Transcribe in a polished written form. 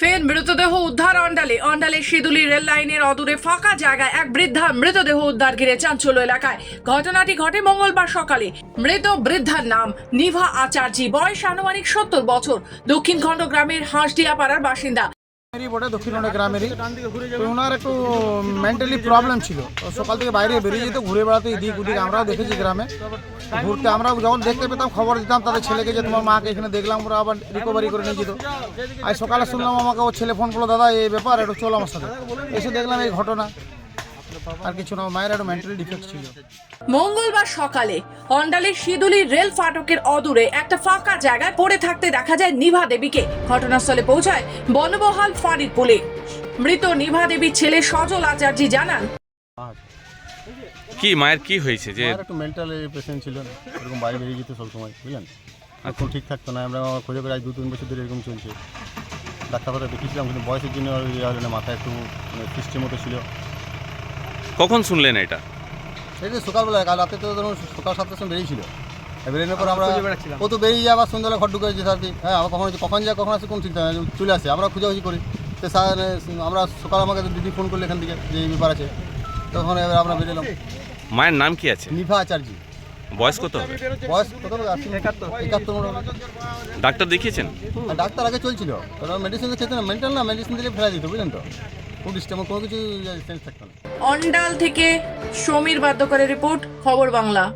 ফের মৃতদেহ উদ্ধার অন্ডালে শিদুলি রেল লাইনের অদূরে ফাঁকা জায়গায় এক বৃদ্ধার মৃতদেহ উদ্ধার ঘিরে চাঞ্চল্য এলাকায়। ঘটনাটি ঘটে মঙ্গলবার সকালে। মৃত বৃদ্ধার নাম নিভা আচার্যি, বয়স আনুমানিক 70 বছর, দক্ষিণখণ্ড গ্রামের হাঁসডিয়া পাড়ার বাসিন্দা। দক্ষিণখণ্ড গ্রামেরই। ওনার একটু মেন্টালি প্রবলেম ছিল, সকাল থেকে বাইরে বেরিয়ে যেত, ঘুরে বেড়াতে এদিক ওদিক। আমরাও দেখেছি গ্রামে ঘুরতে, আমরা যখন দেখতে পেতাম খবর দিতাম তাদের ছেলেকে যে তোমার মাকে এখানে দেখলাম, ওরা আবার রিকভারি করে নিয়ে যেত। আজ সকালে শুনলাম আমাকে ওর ছেলে ফোন করলো, দাদা এই ব্যাপার, একটু চলো আমার সাথে। এসে দেখলাম এই ঘটনা, আর কিছু না, মায়ের একটু মেন্টালি ডিফেক্ট ছিল। মঙ্গলবার সকালে অন্ডালের শিদুলি রেল ফাটকের অদূরে একটা ফাঁকা জায়গায় পড়ে থাকতে দেখা যায় নিভা দেবীকে। ঘটনাস্থলে পৌঁছায় বনবহাল ফাঁড়ির পুলিশ। মৃত নিভা দেবীর ছেলে সজল আচার্যি জানান, কি মায়ের কি হয়েছে? যে একটু মেন্টাল পেশেন্ট ছিল, এরকম বাইরে বেরিয়ে যেত সবসময়, বুঝলেন, এখন ঠিক থাকতো না। আমরা খোঁজে করে আজ 2-3 বছর ধরে এরকম চলছে। ডাক্তারবাবু দেখিয়েছিলাম, কিন্তু বয়সের জন্য মাথায় একটু সিস্টেম মতো ছিল। কখন শুনলেন এটা? এই যে সকালবেলা, কাল রাতে তো ধরুন সকাল 7টার সময় বেরিয়েছিল। বেরিয়ে পর আমরা ও তো বেরিয়ে যায়, আবার সন্ধ্যাবেলা ঘর ঢুকে যেতে আর কি। হ্যাঁ, আবার কখন যায় কখন আসে কোন ঠিক থাকে, চলে আসে। আমরা খুঁজাখুঁজি করি, তো আমরা সকাল আমাকে দিদি ফোন করলে এখান থেকে যে এই ব্যাপার আছে, তখন এবার আমরা বেরোলাম। মায়ের নাম কি আছে? নিভা আচার্যি। বয়স কত হবে? বয়স কত হবে? 71। ডাক্তার দেখিয়েছেন? ডাক্তার আগে চলছিল, মেডিসিন খেতে না, মেন্টাল না, মেডিসিন দিলে ফেলা দিত, বুঝলেন তো। খুব ডিস্টার্ব, কোনো কিছু চেঞ্জ থাকতো না। অন্ডাল থেকে সমীর বাদ্যকরের রিপোর্ট, খবর বাংলা।